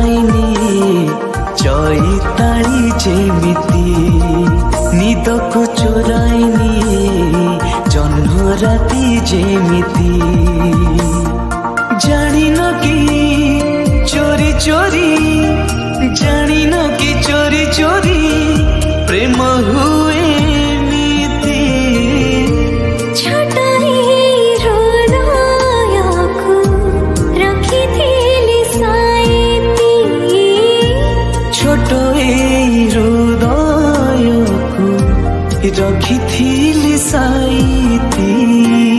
चोराइनी चैताली जेमिति निद को चोराइनी जन्म राति जेमिति जानिन कि चोरी चोरी जानिन कि चोरी चोरी प्रेम हुए रखी थी साईती।